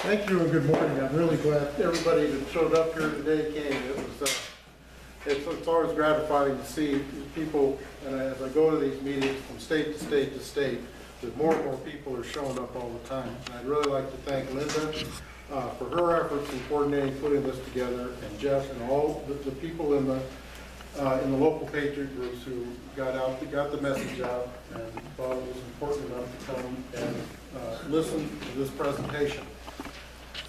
Thank you and good morning. I'm really glad everybody that showed up here today came. It's always gratifying to see people, and as I go to these meetings from state to state to state, that more and more people are showing up all the time. And I'd really like to thank Linda for her efforts in coordinating, putting this together, and Jeff and all the people in the local Patriot groups who got the message out and thought it was important enough to come and listen to this presentation.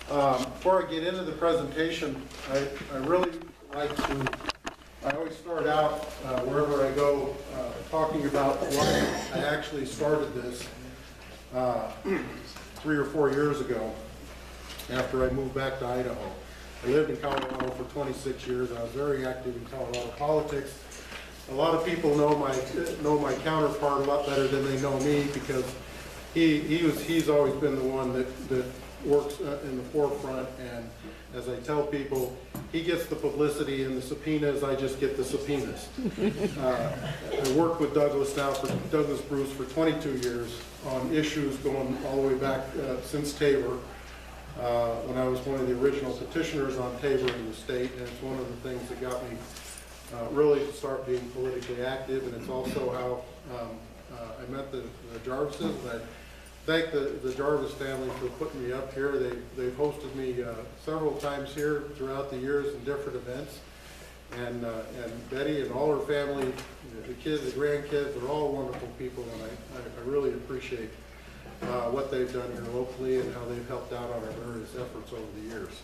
Before I get into the presentation, I really like to, I always start out wherever I go talking about why I actually started this 3 or 4 years ago after I moved back to Idaho. I lived in Colorado for 26 years. I was very active in Colorado politics. A lot of people know my counterpart a lot better than they know me because he's always been the one that works in the forefront, and as I tell people, he gets the publicity and the subpoenas, I just get the subpoenas. I worked with Douglas Bruce for 22 years on issues going all the way back since Tabor, when I was one of the original petitioners on Tabor in the state, and it's one of the things that got me really to start being politically active, and it's also how I met the Jarvises. And I thank the Jarvis family for putting me up here. They've hosted me several times here throughout the years in different events. And Betty and all her family, the kids, the grandkids, they're all wonderful people, and I really appreciate what they've done here locally and how they've helped out on our various efforts over the years.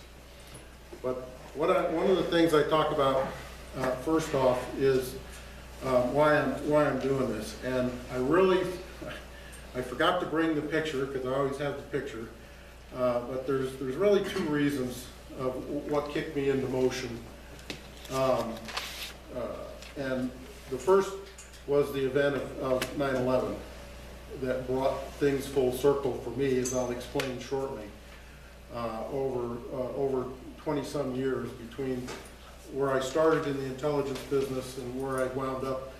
But one of the things I talk about first off is why I'm doing this. And I forgot to bring the picture because I always have the picture, but there's really 2 reasons of what kicked me into motion. And the first was the event of 9/11 that brought things full circle for me, as I'll explain shortly. Over 20-some years between where I started in the intelligence business and where I wound up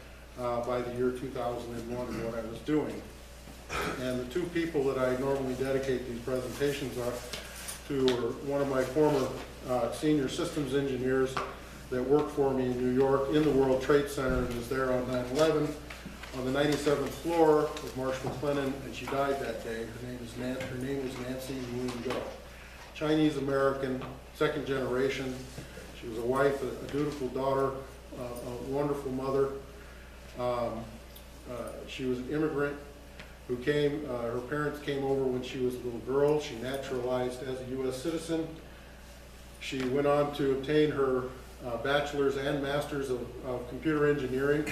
by the year 2001 and what I was doing. And the 2 people that I normally dedicate these presentations to are one of my former senior systems engineers that worked for me in New York in the World Trade Center and was there on 9/11 on the 97th floor with Marsh McLennan, and she died that day. Her name was Nancy Nguyen-Go. Chinese American, 2nd generation. She was a wife, a dutiful daughter, a wonderful mother. She was an immigrant who came, her parents came over when she was a little girl. She naturalized as a U.S. citizen. She went on to obtain her bachelor's and master's of computer engineering.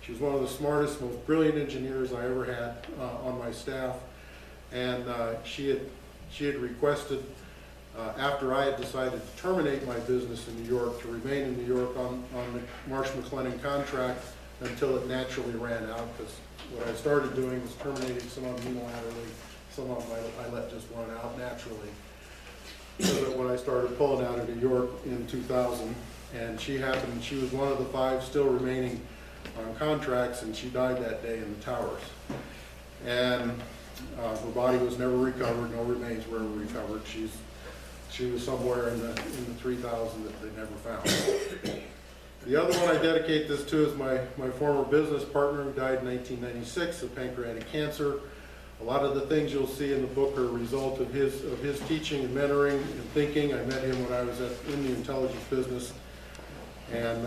She was one of the smartest, most brilliant engineers I ever had on my staff. And she had requested, after I had decided to terminate my business in New York, to remain in New York on the Marsh McLennan contract until it naturally ran out, because what I started doing was terminating some of them unilaterally, some of them I let just run out naturally. So that when I started pulling out of New York in 2000, and she was one of the 5 still remaining on contracts, and she died that day in the towers. And her body was never recovered, no remains were ever recovered. She was somewhere in the 3,000 that they never found. The other one I dedicate this to is my former business partner who died in 1996 of pancreatic cancer. A lot of the things you'll see in the book are a result of his teaching and mentoring and thinking. I met him when I was in the intelligence business. And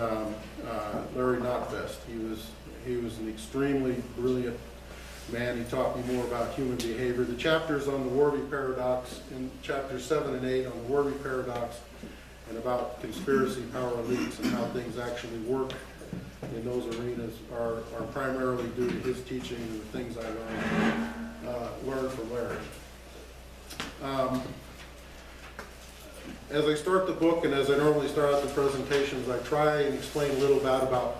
Larry Notfest, he was an extremely brilliant man. He taught me more about human behavior. The chapters on the Warby paradox, in chapters 7 and 8 on the Warby paradox, and about conspiracy, power elites, and how things actually work in those arenas are primarily due to his teaching and the things I learned from Larry. As I start the book, and as I normally start out the presentations, I try and explain a little bit about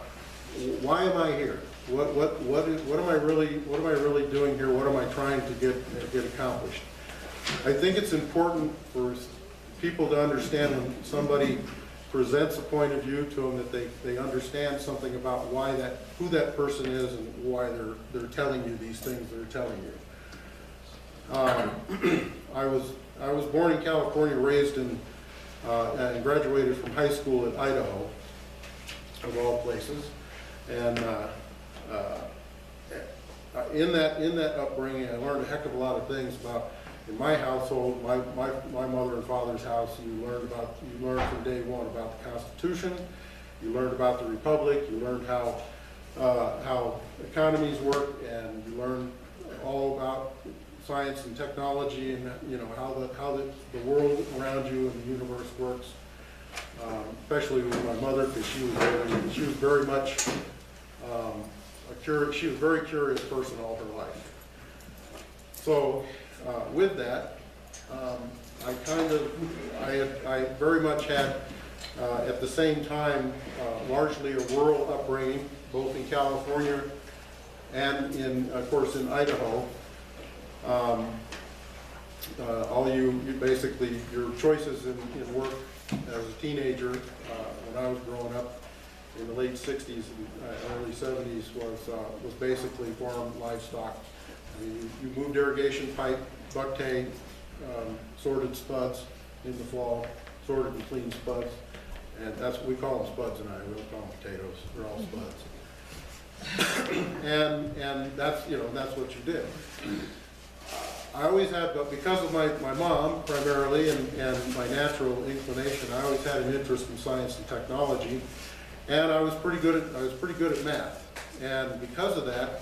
why am I here? What am I really doing here? What am I trying to get accomplished? I think it's important for people to understand when somebody presents a point of view to them that they understand something about who that person is and why they're telling you these things they're telling you. I was born in California, raised in, and graduated from high school in Idaho, of all places. And in that upbringing, I learned a heck of a lot of things about, in my household, my mother and father's house, you learned from day one about the Constitution, you learned about the Republic, you learned how economies work, and you learned all about science and technology, and how the world around you and the universe works. Especially with my mother, because she was very much she was a very curious person all her life. So with that, I very much had at the same time largely a rural upbringing, both in California and of course in Idaho. Basically your choices in work as a teenager, when I was growing up in the late 60s and early 70s, was basically farm livestock. I mean, you moved irrigation pipe, bucked hay, sorted spuds in the fall, sorted and cleaned spuds, and that's what we call them, spuds in Iowa. We don't call them potatoes. They're all spuds. and that's what you did. I always had, but because of my mom primarily and my natural inclination, I always had an interest in science and technology, and I was pretty good at math. And because of that,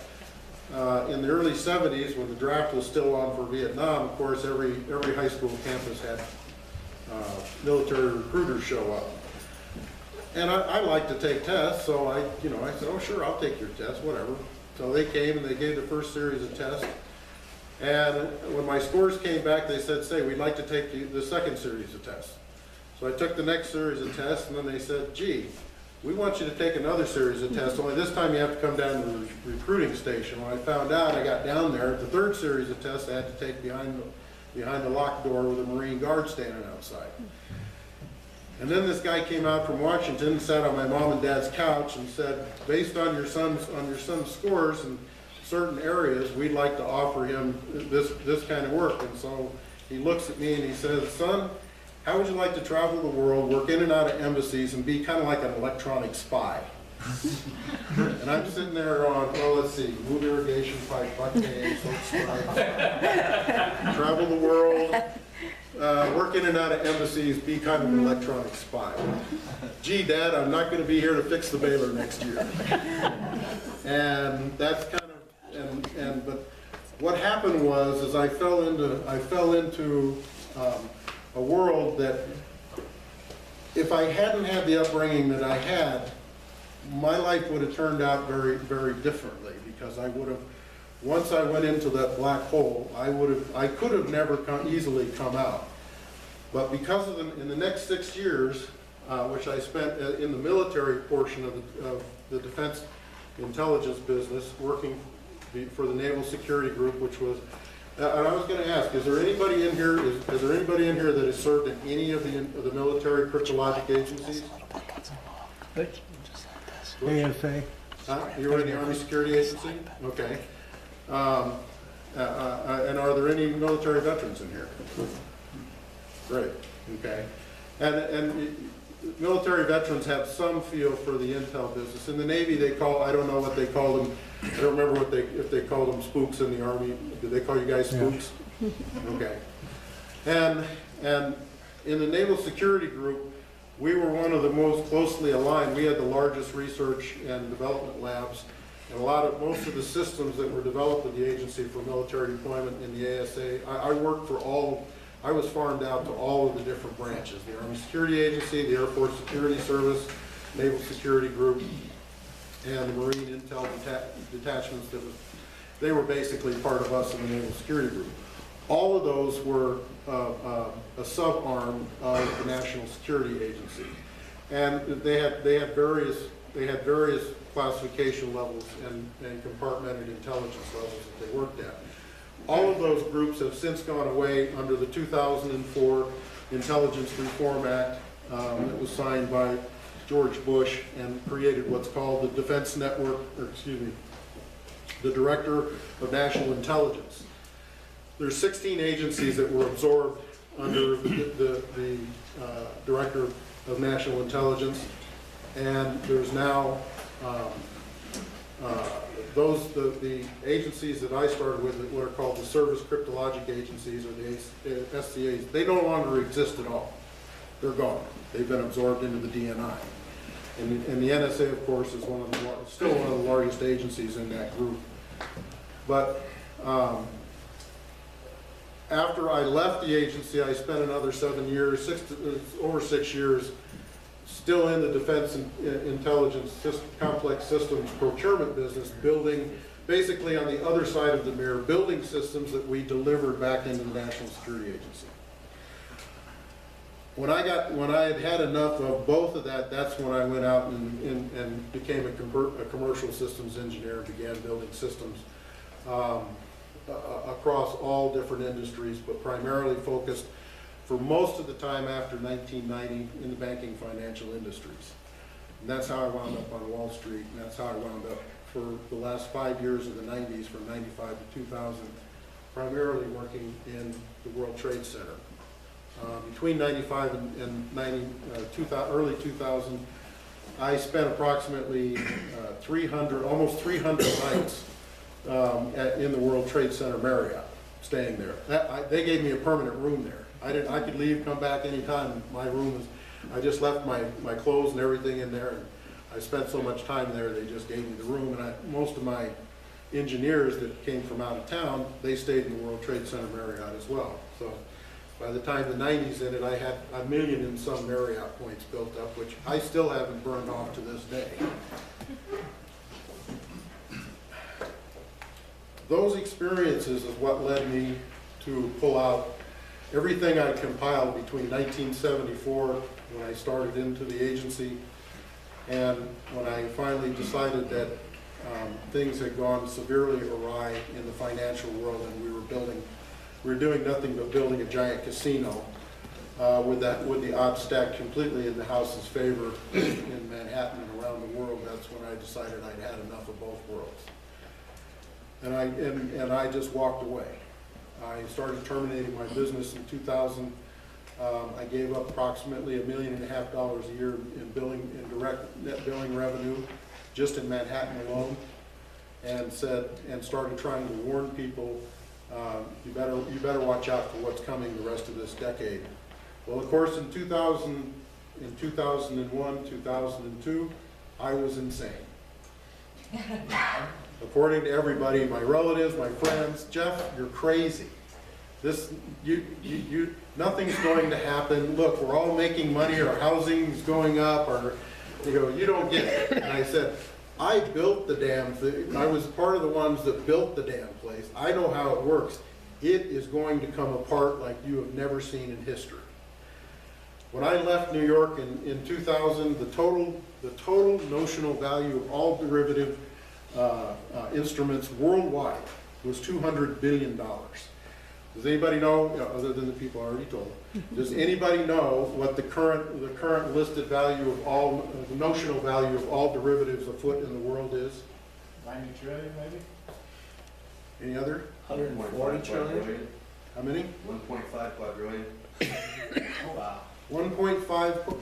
in the early 70s, when the draft was still on for Vietnam, of course, every high school campus had military recruiters show up. And I like to take tests, so I said, oh sure, I'll take your test, whatever. So they came and they gave the first series of tests. And when my scores came back, they said, say, we'd like to take the second series of tests. So I took the next series of tests, and then they said, gee, we want you to take another series of tests, only this time you have to come down to the recruiting station. When I found out, I got down there, the third series of tests I had to take behind the locked door with a Marine Guard standing outside. And then this guy came out from Washington and sat on my mom and dad's couch and said, based on your son's scores in certain areas, we'd like to offer him this kind of work. And so he looks at me and he says, son, how would you like to travel the world, work in and out of embassies, and be kind of like an electronic spy? And I'm sitting there going, well, let's see, move irrigation pipe, buck hay, travel the world, work in and out of embassies, be kind of an electronic spy. Gee, Dad, I'm not going to be here to fix the baler next year. And that's kind of, but what happened was I fell into a world that if I hadn't had the upbringing that I had, my life would have turned out very, very differently, because I would have, once I went into that black hole, I could have never easily come out. But because of in the next 6 years, which I spent in the military portion of the defense intelligence business, working for the Naval Security Group, which was, and I was going to ask, is there anybody in here? Is there anybody in here that has served in any of the military cryptologic agencies? AFA. You were in the Army Security Agency? Okay. And are there any military veterans in here? Great. Okay. And military veterans have some feel for the intel business. In the Navy, I don't know what they call them. I don't remember if they called them spooks in the Army. Did they call you guys spooks? Yeah. Okay. And in the Naval Security Group, we were one of the most closely aligned. We had the largest research and development labs, and most of the systems that were developed with the agency for military deployment in the ASA. I worked for I was farmed out to all of the different branches: the Army Security Agency, the Air Force Security Service, Naval Security Group, and the Marine Intel detachments. They were basically part of us in the Naval Security Group. All of those were a sub-arm of the National Security Agency, and they had various classification levels and compartmented intelligence levels that they worked at. All of those groups have since gone away under the 2004 Intelligence Reform Act that was signed by George Bush and created what's called the Defense Network, the Director of National Intelligence. And the Defense Network, the Director of National Intelligence. there's 16 agencies that were absorbed under the Director of National Intelligence, and there's now the agencies that I started with, what are called the Service Cryptologic Agencies, or the SCAs, they no longer exist at all. They're gone. They've been absorbed into the DNI. And the NSA, of course, is still one of the largest agencies in that group. But after I left the agency, I spent another 7 years, over 6 years, still in the defense and intelligence complex systems procurement business, building, basically on the other side of the mirror, building systems that we delivered back into the National Security Agency. When I had had enough of both of that, that's when I went out and became a commercial systems engineer, began building systems across all different industries, but primarily focused for most of the time after 1990 in the banking financial industries. And that's how I wound up on Wall Street, and that's how I wound up for the last 5 years of the 90s, from 95 to 2000, primarily working in the World Trade Center. Between 95 and early 2000, I spent approximately 300, almost 300 nights in the World Trade Center Marriott, staying there. They gave me a permanent room there. I could leave, come back anytime. My room was, I just left my clothes and everything in there, and I spent so much time there, they just gave me the room. And most of my engineers that came from out of town, they stayed in the World Trade Center Marriott as well. So by the time the 90s ended, I had 1 million and some Marriott points built up, which I still haven't burned off to this day. Those experiences is what led me to pull out everything I compiled between 1974, when I started into the agency, and when I finally decided that things had gone severely awry in the financial world, and we were doing nothing but building a giant casino with the odds stacked completely in the house's favor in Manhattan and around the world. That's when I decided I'd had enough of both worlds, and I just walked away. I started terminating my business in 2000. I gave up approximately $1.5 million a year in direct net billing revenue, just in Manhattan alone, and started trying to warn people, you better watch out for what's coming the rest of this decade. Well, of course, in 2001, 2002, I was insane. According to everybody, my relatives, my friends, Jeff, you're crazy. Nothing's going to happen. Look, we're all making money, our housing's going up, you don't get it. And I said, I built the damn thing. I was part of the ones that built the damn place. I know how it works. It is going to come apart like you have never seen in history. When I left New York in 2000, the total notional value of all derivative instruments worldwide was $200 billion. Does anybody know, other than the people I already told, does anybody know what the current listed value of all, the notional value of all derivatives afoot in the world is? 90 trillion, maybe? Any other? 140 trillion. How many? 1.5 quadrillion. Oh, wow. 1.5.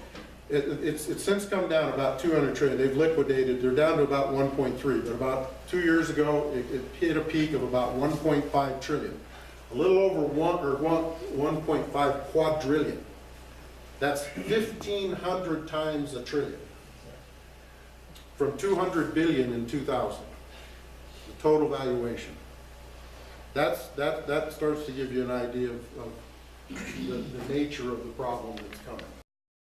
It's since come down about 200 trillion. They've liquidated. They're down to about 1.3. But about 2 years ago, it hit a peak of about 1.5 trillion. A little over 1.5 quadrillion. That's 1,500 times a trillion. From 200 billion in 2000, the total valuation. That starts to give you an idea of the nature of the problem that's coming.